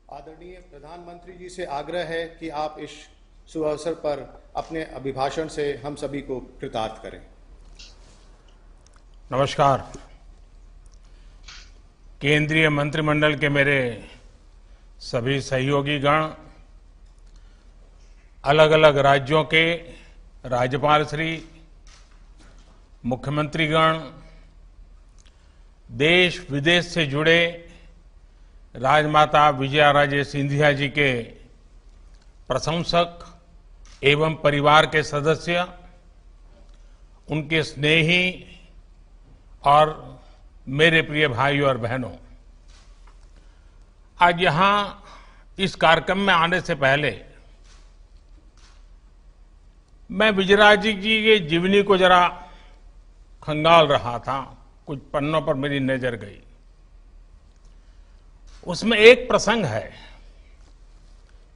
आदरणीय प्रधानमंत्री जी से आग्रह है कि आप इस शुभ अवसर पर अपने अभिभाषण से हम सभी को कृतार्थ करें। नमस्कार। केंद्रीय मंत्रिमंडल के मेरे सभी सहयोगी गण, अलग अलग राज्यों के राज्यपाल श्री, मुख्यमंत्रीगण, देश विदेश से जुड़े राजमाता विजयाराजे सिंधिया जी के प्रशंसक एवं परिवार के सदस्य, उनके स्नेही और मेरे प्रिय भाइयों और बहनों, आज यहां इस कार्यक्रम में आने से पहले मैं विजयराजे जी के जीवनी को जरा खंगाल रहा था। कुछ पन्नों पर मेरी नजर गई। उसमें एक प्रसंग है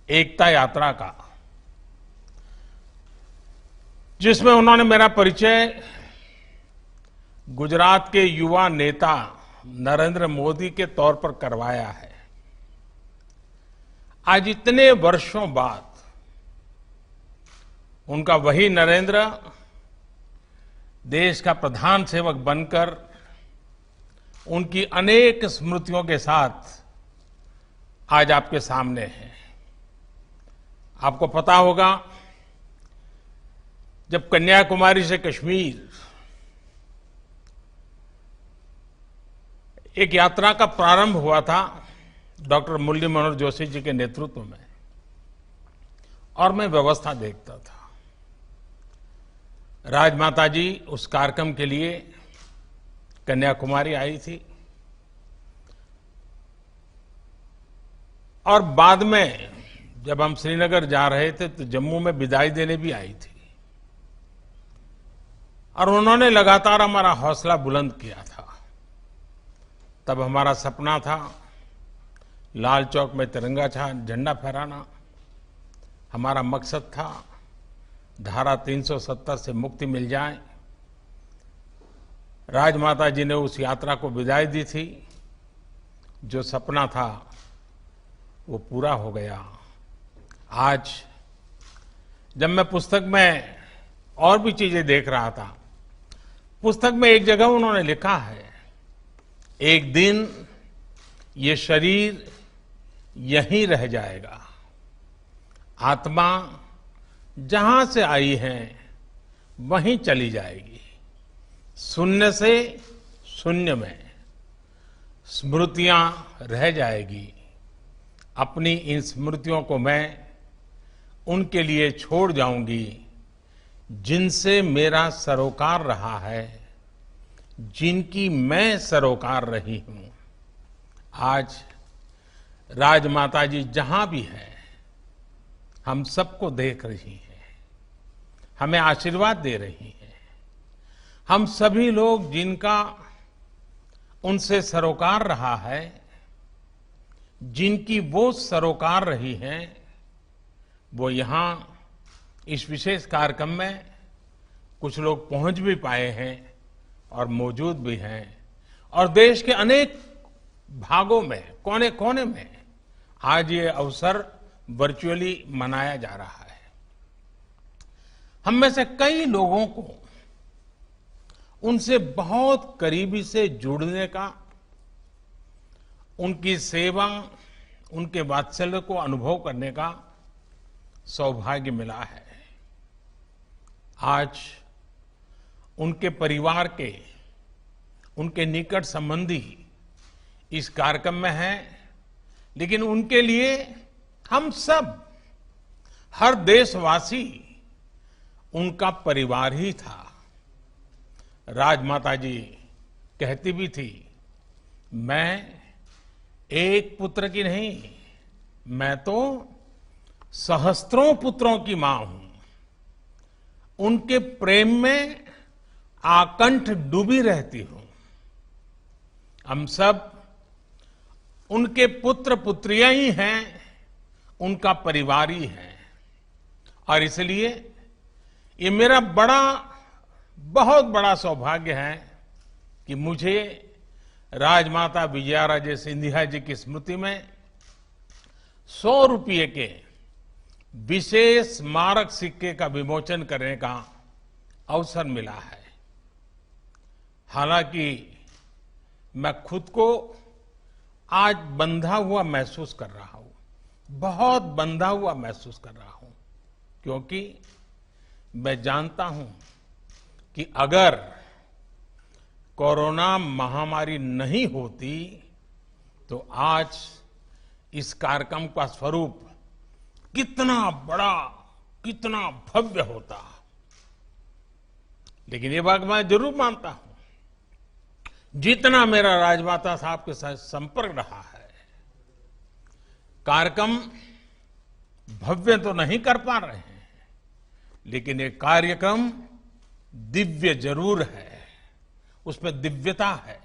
एकता यात्रा का, जिसमें उन्होंने मेरा परिचय गुजरात के युवा नेता नरेंद्र मोदी के तौर पर करवाया है। आज इतने वर्षों बाद उनका वही नरेंद्र देश का प्रधान सेवक बनकर उनकी अनेक स्मृतियों के साथ आज आपके सामने है। आपको पता होगा, जब कन्याकुमारी से कश्मीर एक यात्रा का प्रारंभ हुआ था डॉक्टर मुरली मनोहर जोशी जी के नेतृत्व में, और मैं व्यवस्था देखता था। राजमाता जी उस कार्यक्रम के लिए कन्याकुमारी आई थी और बाद में जब हम श्रीनगर जा रहे थे तो जम्मू में विदाई देने भी आई थी, और उन्होंने लगातार हमारा हौसला बुलंद किया था। तब हमारा सपना था लाल चौक में तिरंगा झंडा फहराना। हमारा मकसद था धारा 370 से मुक्ति मिल जाए। राजमाता जी ने उस यात्रा को विदाई दी थी। जो सपना था वो पूरा हो गया। आज जब मैं पुस्तक में और भी चीजें देख रहा था, पुस्तक में एक जगह उन्होंने लिखा है, एक दिन ये शरीर यहीं रह जाएगा, आत्मा जहां से आई है वहीं चली जाएगी। शून्य से शून्य में स्मृतियां रह जाएगी। अपनी इन स्मृतियों को मैं उनके लिए छोड़ जाऊंगी जिनसे मेरा सरोकार रहा है, जिनकी मैं सरोकार रही हूं। आज राजमाता जी जहां भी है, हम सबको देख रही हैं, हमें आशीर्वाद दे रही हैं। हम सभी लोग जिनका उनसे सरोकार रहा है, जिनकी वो सरोकार रही हैं, वो यहां इस विशेष कार्यक्रम में कुछ लोग पहुंच भी पाए हैं और मौजूद भी हैं, और देश के अनेक भागों में, कोने कोने में आज ये अवसर वर्चुअली मनाया जा रहा है। हम में से कई लोगों को उनसे बहुत करीबी से जुड़ने का, उनकी सेवा, उनके वात्सल्य को अनुभव करने का सौभाग्य मिला है। आज उनके परिवार के, उनके निकट संबंधी इस कार्यक्रम में हैं, लेकिन उनके लिए हम सब, हर देशवासी उनका परिवार ही था। राजमाता जी कहती भी थी, मैं एक पुत्र की नहीं, मैं तो सहस्त्रों पुत्रों की मां हूं। उनके प्रेम में आकंठ डूबी रहती हूं। हम सब उनके पुत्र पुत्रियां ही हैं, उनका परिवार ही है, और इसलिए ये मेरा बहुत बड़ा सौभाग्य है कि मुझे राजमाता विजयाराजे सिंधिया जी की स्मृति में 100 रुपये के विशेष स्मारक सिक्के का विमोचन करने का अवसर मिला है। हालांकि मैं खुद को आज बंधा हुआ महसूस कर रहा हूं, बहुत बंधा हुआ महसूस कर रहा हूं, क्योंकि मैं जानता हूं कि अगर कोरोना महामारी नहीं होती तो आज इस कार्यक्रम का स्वरूप कितना बड़ा, कितना भव्य होता। लेकिन ये बात मैं जरूर मानता हूं, जितना मेरा राजमाता साहब के साथ संपर्क रहा है, कार्यक्रम भव्य तो नहीं कर पा रहे हैं, लेकिन ये कार्यक्रम दिव्य जरूर है, उसमें दिव्यता है।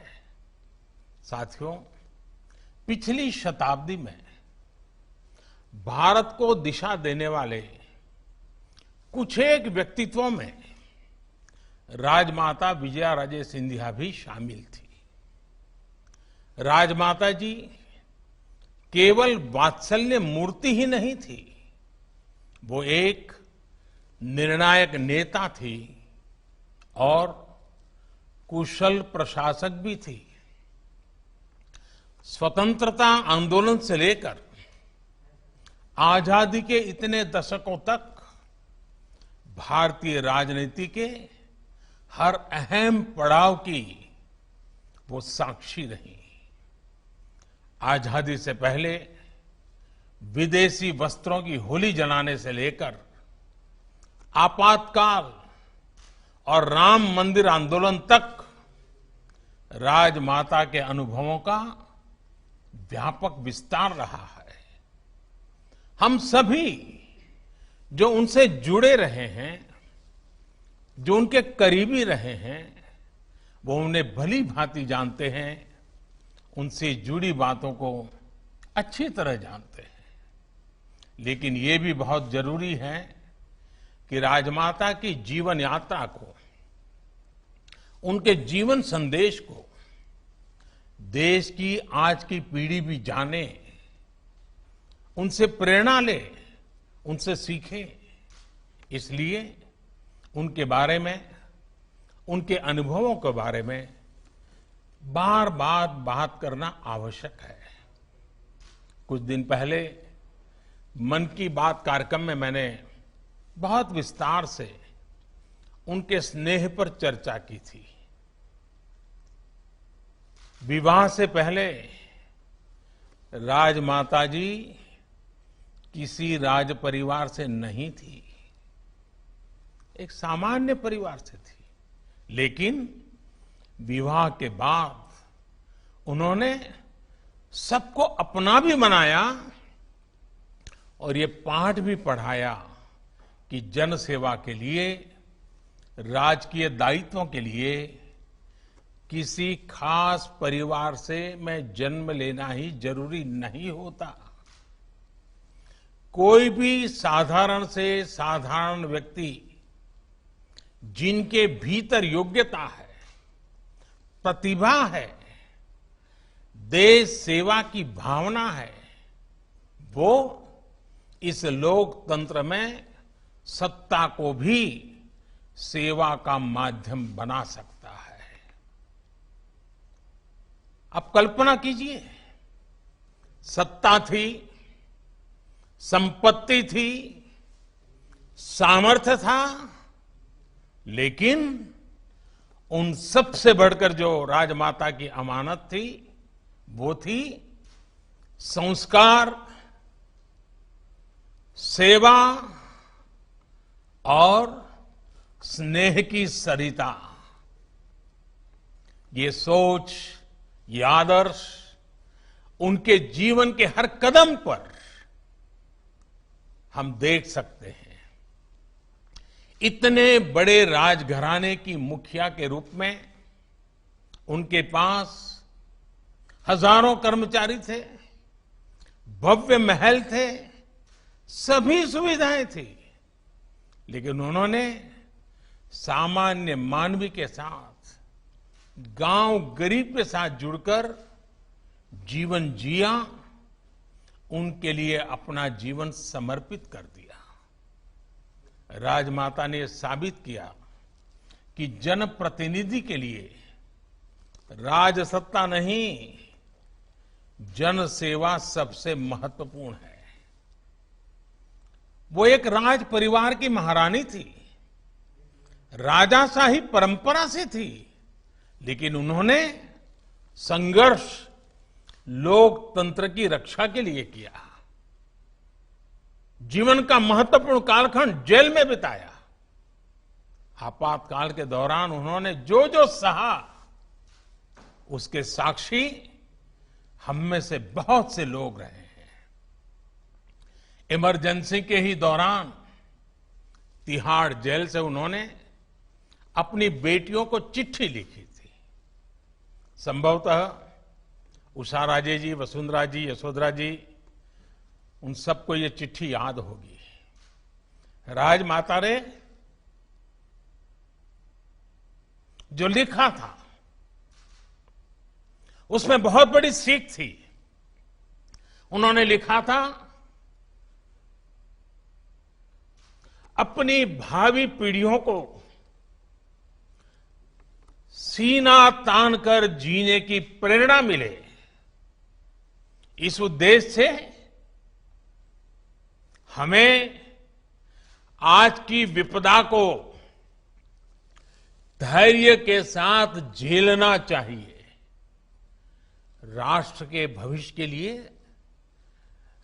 साथियों, पिछली शताब्दी में भारत को दिशा देने वाले कुछ एक व्यक्तित्वों में राजमाता विजयाराजे सिंधिया भी शामिल थी। राजमाता जी केवल वात्सल्य मूर्ति ही नहीं थी, वो एक निर्णायक नेता थी और कुशल प्रशासक भी थी। स्वतंत्रता आंदोलन से लेकर आजादी के इतने दशकों तक भारतीय राजनीति के हर अहम पड़ाव की वो साक्षी रही। आजादी से पहले विदेशी वस्त्रों की होली जलाने से लेकर आपातकाल और राम मंदिर आंदोलन तक राजमाता के अनुभवों का व्यापक विस्तार रहा है। हम सभी जो उनसे जुड़े रहे हैं, जो उनके करीबी रहे हैं, वो उन्हें भली भांति जानते हैं, उनसे जुड़ी बातों को अच्छी तरह जानते हैं। लेकिन ये भी बहुत जरूरी है कि राजमाता की जीवन यात्रा को, उनके जीवन संदेश को देश की आज की पीढ़ी भी जाने, उनसे प्रेरणा ले, उनसे सीखे। इसलिए उनके बारे में, उनके अनुभवों के बारे में बार बार बात करना आवश्यक है। कुछ दिन पहले मन की बात कार्यक्रम में मैंने बहुत विस्तार से उनके स्नेह पर चर्चा की थी। विवाह से पहले राजमाता जी किसी राज परिवार से नहीं थी, एक सामान्य परिवार से थी। लेकिन विवाह के बाद उन्होंने सबको अपना भी बनाया और ये पाठ भी पढ़ाया कि जन सेवा के लिए, राजकीय दायित्वों के लिए किसी खास परिवार से मैं जन्म लेना ही जरूरी नहीं होता। कोई भी साधारण से साधारण व्यक्ति जिनके भीतर योग्यता है, प्रतिभा है, देश सेवा की भावना है, वो इस लोकतंत्र में सत्ता को भी सेवा का माध्यम बना सकता है। अब कल्पना कीजिए, सत्ता थी, संपत्ति थी, सामर्थ्य था, लेकिन उन सब से बढ़कर जो राजमाता की अमानत थी, वो थी संस्कार, सेवा और स्नेह की सरिता। ये सोच, ये आदर्श उनके जीवन के हर कदम पर हम देख सकते हैं। इतने बड़े राजघराने की मुखिया के रूप में उनके पास हजारों कर्मचारी थे, भव्य महल थे, सभी सुविधाएं थी, लेकिन उन्होंने सामान्य मानवी के साथ, गांव गरीब के साथ जुड़कर जीवन जिया उनके लिए अपना जीवन समर्पित कर दिया। राजमाता ने साबित किया कि जनप्रतिनिधि के लिए राजसत्ता नहीं, जन सेवा सबसे महत्वपूर्ण है। वो एक राज परिवार की महारानी थी, राजाशाही परंपरा से थी, लेकिन उन्होंने संघर्ष लोकतंत्र की रक्षा के लिए किया। जीवन का महत्वपूर्ण कालखंड जेल में बिताया। आपातकाल के दौरान उन्होंने जो जो सहा, उसके साक्षी हम में से बहुत से लोग रहे हैं। इमरजेंसी के ही दौरान तिहाड़ जेल से उन्होंने अपनी बेटियों को चिट्ठी लिखी थी। संभवतः उषा राजे जी, वसुंधरा जी, यशोधरा जी, उन सबको ये चिट्ठी याद होगी। राजमाता ने जो लिखा था उसमें बहुत बड़ी सीख थी। उन्होंने लिखा था, अपनी भावी पीढ़ियों को सीना तान कर जीने की प्रेरणा मिले, इस उद्देश्य से हमें आज की विपदा को धैर्य के साथ झेलना चाहिए। राष्ट्र के भविष्य के लिए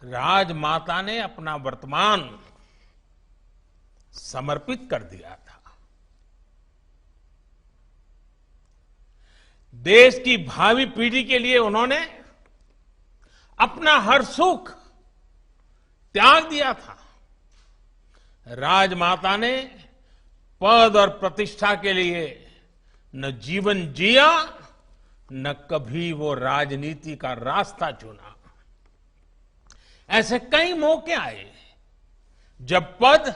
राजमाता ने अपना वर्तमान समर्पित कर दिया था। देश की भावी पीढ़ी के लिए उन्होंने अपना हर सुख त्याग दिया था। राजमाता ने पद और प्रतिष्ठा के लिए न जीवन जिया, न कभी वो राजनीति का रास्ता चुना। ऐसे कई मौके आए जब पद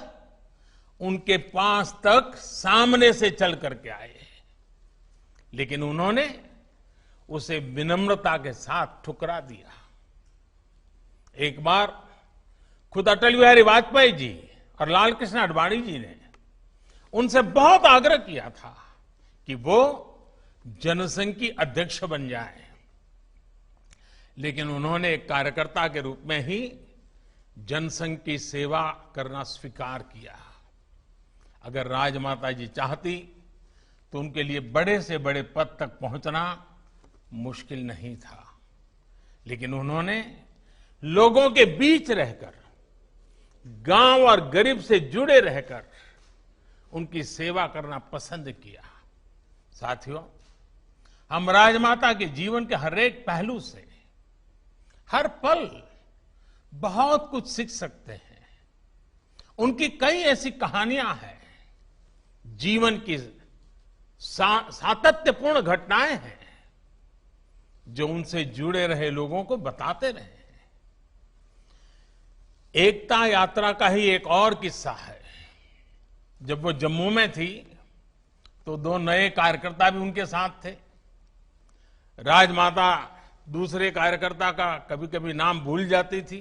उनके पास तक सामने से चल करके आए, लेकिन उन्होंने उसे विनम्रता के साथ ठुकरा दिया। एक बार खुद अटल बिहारी वाजपेयी जी और लाल कृष्ण आडवाणी जी ने उनसे बहुत आग्रह किया था कि वो जनसंघ की अध्यक्ष बन जाए, लेकिन उन्होंने एक कार्यकर्ता के रूप में ही जनसंघ की सेवा करना स्वीकार किया। अगर राजमाता जी चाहती तो उनके लिए बड़े से बड़े पद तक पहुंचना मुश्किल नहीं था, लेकिन उन्होंने लोगों के बीच रहकर, गांव और गरीब से जुड़े रहकर उनकी सेवा करना पसंद किया। साथियों, हम राजमाता के जीवन के हर एक पहलू से, हर पल बहुत कुछ सीख सकते हैं। उनकी कई ऐसी कहानियां हैं, जीवन की सातत्यपूर्ण घटनाएं हैं जो उनसे जुड़े रहे लोगों को बताते रहे। एकता यात्रा का ही एक और किस्सा है। जब वो जम्मू में थी तो दो नए कार्यकर्ता भी उनके साथ थे। राजमाता दूसरे कार्यकर्ता का कभी कभी नाम भूल जाती थी,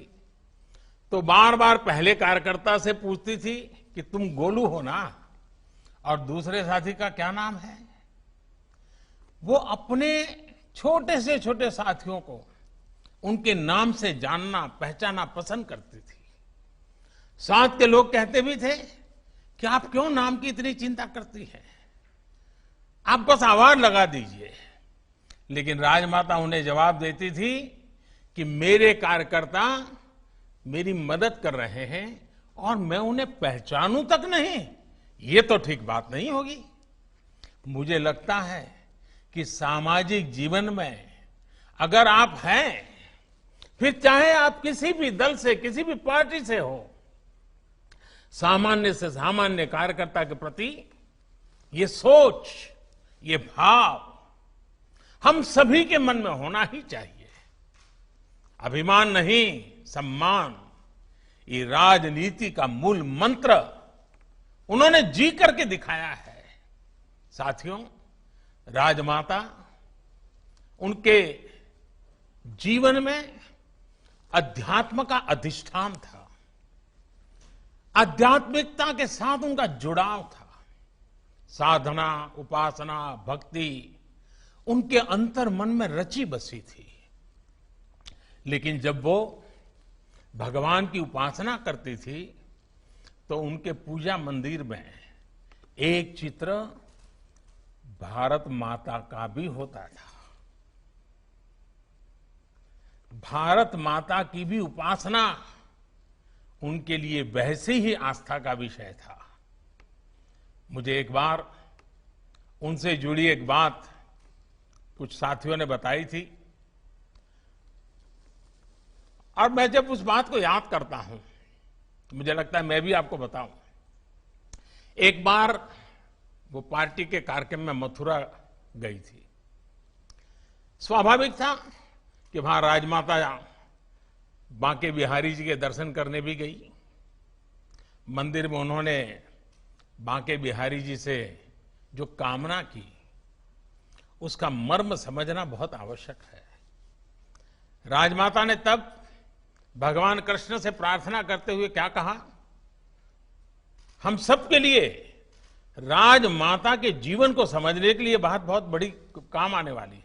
तो बार बार पहले कार्यकर्ता से पूछती थी कि तुम गोलू हो ना, और दूसरे साथी का क्या नाम है। वो अपने छोटे से छोटे साथियों को उनके नाम से जानना, पहचानना पसंद करती थी। साथ के लोग कहते भी थे कि आप क्यों नाम की इतनी चिंता करती हैं, आप बस आवाज लगा दीजिए। लेकिन राजमाता उन्हें जवाब देती थी कि मेरे कार्यकर्ता मेरी मदद कर रहे हैं और मैं उन्हें पहचानूं तक नहीं, ये तो ठीक बात नहीं होगी। मुझे लगता है कि सामाजिक जीवन में अगर आप हैं, फिर चाहे आप किसी भी दल से, किसी भी पार्टी से हो, सामान्य से सामान्य कार्यकर्ता के प्रति ये सोच, ये भाव हम सभी के मन में होना ही चाहिए। अभिमान नहीं, सम्मान, ये राजनीति का मूल मंत्र उन्होंने जी करके दिखाया है। साथियों, राजमाता, उनके जीवन में अध्यात्म का अधिष्ठान था। आध्यात्मिकता के साथ उनका जुड़ाव था। साधना, उपासना, भक्ति उनके अंतर मन में रची बसी थी। लेकिन जब वो भगवान की उपासना करती थी तो उनके पूजा मंदिर में एक चित्र भारत माता का भी होता था। भारत माता की भी उपासना उनके लिए वैसे ही आस्था का विषय था। मुझे एक बार उनसे जुड़ी एक बात कुछ साथियों ने बताई थी और मैं जब उस बात को याद करता हूं तो मुझे लगता है मैं भी आपको बताऊं। एक बार वो पार्टी के कार्यक्रम में मथुरा गई थी। स्वाभाविक था कि वहां राजमाता बांके बिहारी जी के दर्शन करने भी गई। मंदिर में उन्होंने बांके बिहारी जी से जो कामना की उसका मर्म समझना बहुत आवश्यक है। राजमाता ने तब भगवान कृष्ण से प्रार्थना करते हुए क्या कहा? हम सब के लिए राजमाता के जीवन को समझने के लिए बात बहुत बड़ी काम आने वाली है।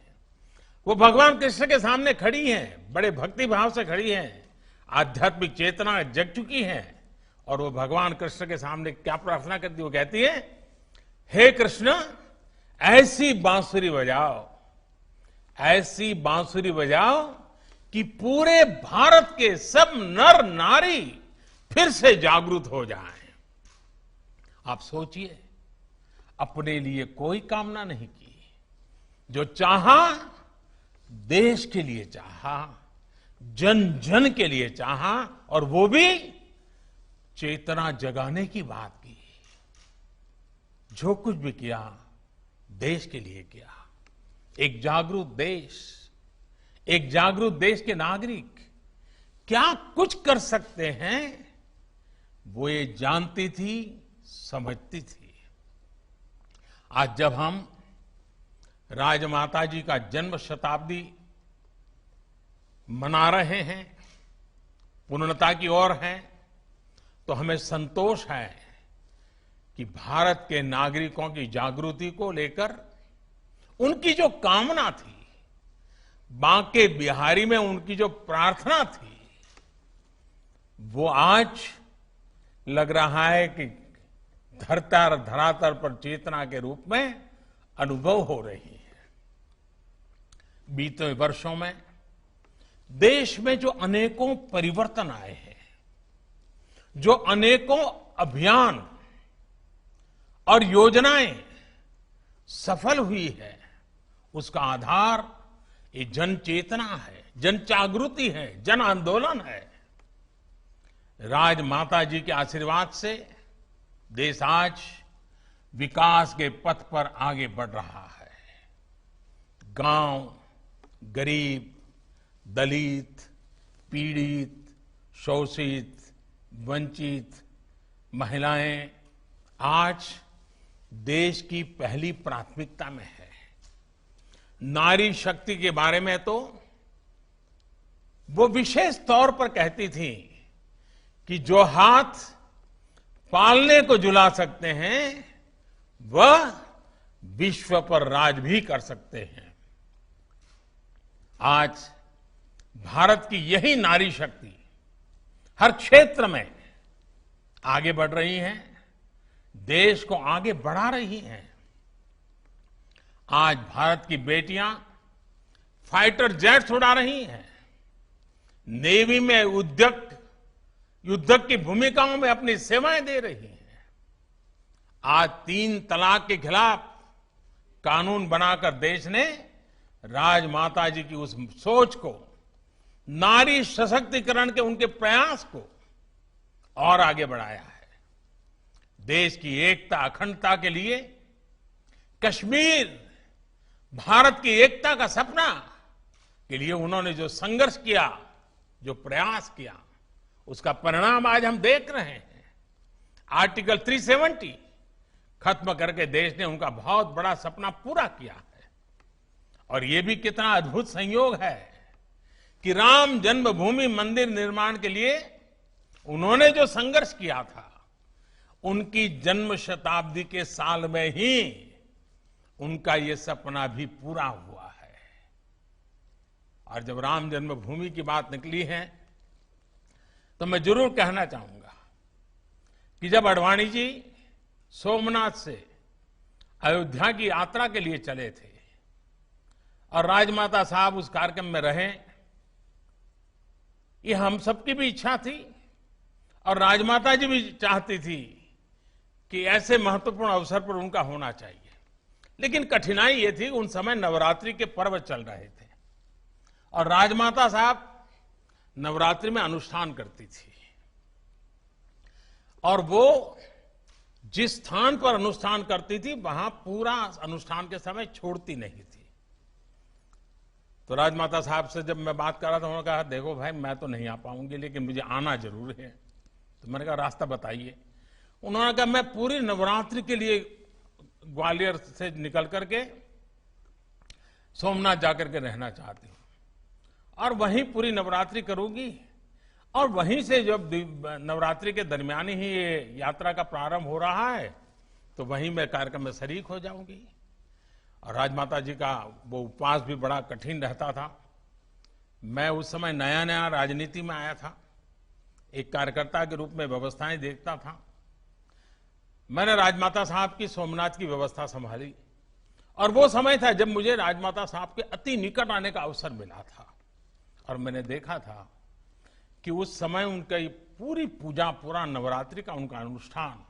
वो भगवान कृष्ण के सामने खड़ी हैं, बड़े भक्ति भाव से खड़ी हैं, आध्यात्मिक चेतना जग चुकी है और वो भगवान कृष्ण के सामने क्या प्रार्थना करती? वो कहती है, हे कृष्ण, ऐसी बांसुरी बजाओ, ऐसी बांसुरी बजाओ कि पूरे भारत के सब नर नारी फिर से जागरूक हो जाएं। आप सोचिए, अपने लिए कोई कामना नहीं की, जो चाहा देश के लिए चाहा, जन जन के लिए चाहा और वो भी चेतना जगाने की बात की। जो कुछ भी किया देश के लिए किया। एक जागरूक देश के नागरिक क्या कुछ कर सकते हैं वो ये जानती थी, समझती थी। आज जब हम राजमाता जी का जन्म शताब्दी मना रहे हैं, पूर्णता की ओर हैं, तो हमें संतोष है कि भारत के नागरिकों की जागृति को लेकर उनकी जो कामना थी, बांके बिहारी में उनकी जो प्रार्थना थी, वो आज लग रहा है कि धरातल पर चेतना के रूप में अनुभव हो रही है। बीते वर्षों में देश में जो अनेकों परिवर्तन आए हैं, जो अनेकों अभियान और योजनाएं सफल हुई है, उसका आधार ये जन चेतना है, जन जागृति है, जन आंदोलन है। राजमाता जी के आशीर्वाद से देश आज विकास के पथ पर आगे बढ़ रहा है। गांव, गरीब, दलित, पीड़ित, शोषित, वंचित महिलाएं आज देश की पहली प्राथमिकता में है। नारी शक्ति के बारे में तो वो विशेष तौर पर कहती थी कि जो हाथ पालने को झुला सकते हैं वह विश्व पर राज भी कर सकते हैं। आज भारत की यही नारी शक्ति हर क्षेत्र में आगे बढ़ रही है, देश को आगे बढ़ा रही हैं। आज भारत की बेटियां फाइटर जेट्स उड़ा रही हैं, नेवी में युद्ध की भूमिकाओं में अपनी सेवाएं दे रही हैं। आज 3 तलाक के खिलाफ कानून बनाकर देश ने राजमाता जी की उस सोच को, नारी सशक्तिकरण के उनके प्रयास को और आगे बढ़ाया है। देश की एकता, अखंडता के लिए कश्मीर, भारत की एकता का सपना के लिए उन्होंने जो संघर्ष किया, जो प्रयास किया, उसका परिणाम आज हम देख रहे हैं। आर्टिकल 370 खत्म करके देश ने उनका बहुत बड़ा सपना पूरा किया है। और यह भी कितना अद्भुत संयोग है कि राम जन्मभूमि मंदिर निर्माण के लिए उन्होंने जो संघर्ष किया था, उनकी जन्म शताब्दी के साल में ही उनका ये सपना भी पूरा हुआ है। और जब राम जन्मभूमि की बात निकली है तो मैं जरूर कहना चाहूंगा कि जब अडवाणी जी सोमनाथ से अयोध्या की यात्रा के लिए चले थे और राजमाता साहब उस कार्यक्रम में रहे, ये हम सबकी भी इच्छा थी और राजमाता जी भी चाहती थी कि ऐसे महत्वपूर्ण अवसर पर उनका होना चाहिए। लेकिन कठिनाई ये थी, उन समय नवरात्रि के पर्व चल रहे थे और राजमाता साहब नवरात्रि में अनुष्ठान करती थी और वो जिस स्थान पर अनुष्ठान करती थी वहां पूरा अनुष्ठान के समय छोड़ती नहीं थी। तो राजमाता साहब से जब मैं बात कर रहा था, उन्होंने कहा देखो भाई मैं तो नहीं आ पाऊंगी लेकिन मुझे आना जरूर है। तो मैंने कहा रास्ता बताइए। उन्होंने कहा मैं पूरी नवरात्रि के लिए ग्वालियर से निकल करके सोमनाथ जाकर के रहना चाहती हूं और वहीं पूरी नवरात्रि करूंगी और वहीं से जब नवरात्रि के दरमियान ही ये यात्रा का प्रारंभ हो रहा है तो वहीं मैं कार्यक्रम में शरीक हो जाऊंगी। और राजमाता जी का वो उपवास भी बड़ा कठिन रहता था। मैं उस समय नया नया राजनीति में आया था, एक कार्यकर्ता के रूप में व्यवस्थाएं देखता था। मैंने राजमाता साहब की सोमनाथ की व्यवस्था संभाली और वो समय था जब मुझे राजमाता साहब के अति निकट आने का अवसर मिला था और मैंने देखा था कि उस समय उनका ये पूरी पूजा, पूरा नवरात्रि का उनका अनुष्ठान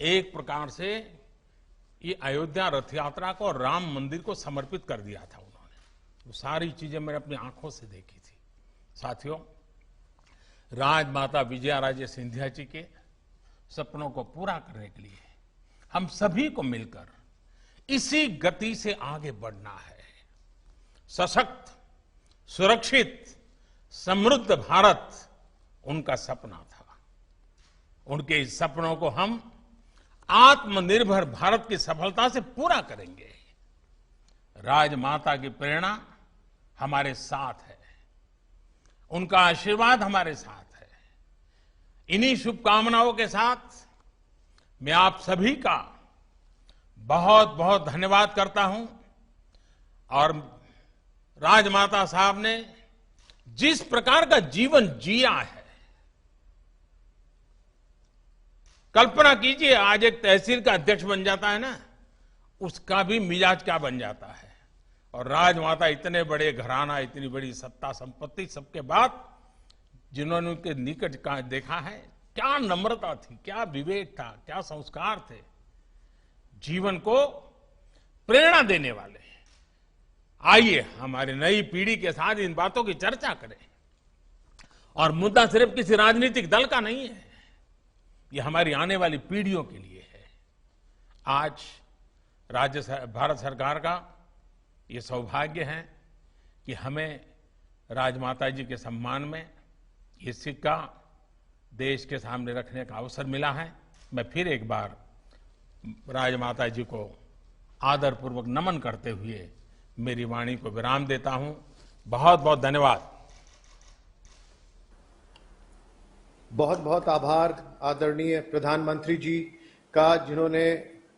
एक प्रकार से ये अयोध्या रथ यात्रा को और राम मंदिर को समर्पित कर दिया था उन्होंने। वो सारी चीजें मैंने अपनी आंखों से देखी थी। साथियों, राजमाता विजयाराजे सिंधिया जी के सपनों को पूरा करने के लिए हम सभी को मिलकर इसी गति से आगे बढ़ना है। सशक्त, सुरक्षित, समृद्ध भारत उनका सपना था। उनके इस सपनों को हम आत्मनिर्भर भारत की सफलता से पूरा करेंगे। राजमाता की प्रेरणा हमारे साथ है, उनका आशीर्वाद हमारे साथ है। इन्हीं शुभकामनाओं के साथ मैं आप सभी का बहुत बहुत धन्यवाद करता हूं और राजमाता साहब ने जिस प्रकार का जीवन जिया है, कल्पना कीजिए आज एक तहसील का अध्यक्ष बन जाता है ना, उसका भी मिजाज क्या बन जाता है। और राजमाता इतने बड़े घराना, इतनी बड़ी सत्ता संपत्ति, सबके बाद जिन्होंने उनके निकट का देखा है, क्या नम्रता थी, क्या विवेक था, क्या संस्कार थे, जीवन को प्रेरणा देने वाले। आइए हमारी नई पीढ़ी के साथ इन बातों की चर्चा करें। और मुद्दा सिर्फ किसी राजनीतिक दल का नहीं है, ये हमारी आने वाली पीढ़ियों के लिए है। आज भारत सरकार का ये सौभाग्य है कि हमें राजमाता जी के सम्मान में ये सिक्का देश के सामने रखने का अवसर मिला है। मैं फिर एक बार राजमाता जी को आदरपूर्वक नमन करते हुए मेरी वाणी को विराम देता हूं। बहुत बहुत धन्यवाद। बहुत बहुत आभार आदरणीय प्रधानमंत्री जी का, जिन्होंने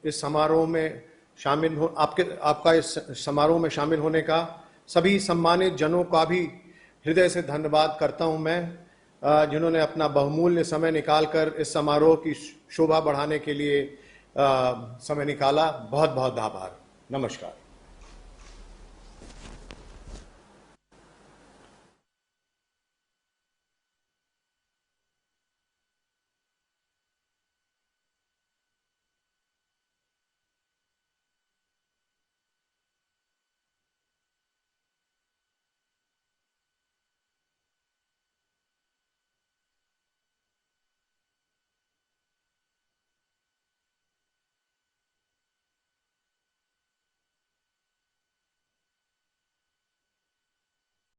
इस समारोह में शामिल हो आपका इस समारोह में शामिल होने का। सभी सम्मानित जनों का भी हृदय से धन्यवाद करता हूं मैं, जिन्होंने अपना बहुमूल्य समय निकालकर इस समारोह की शोभा बढ़ाने के लिए समय निकाला। बहुत बहुत आभार। नमस्कार।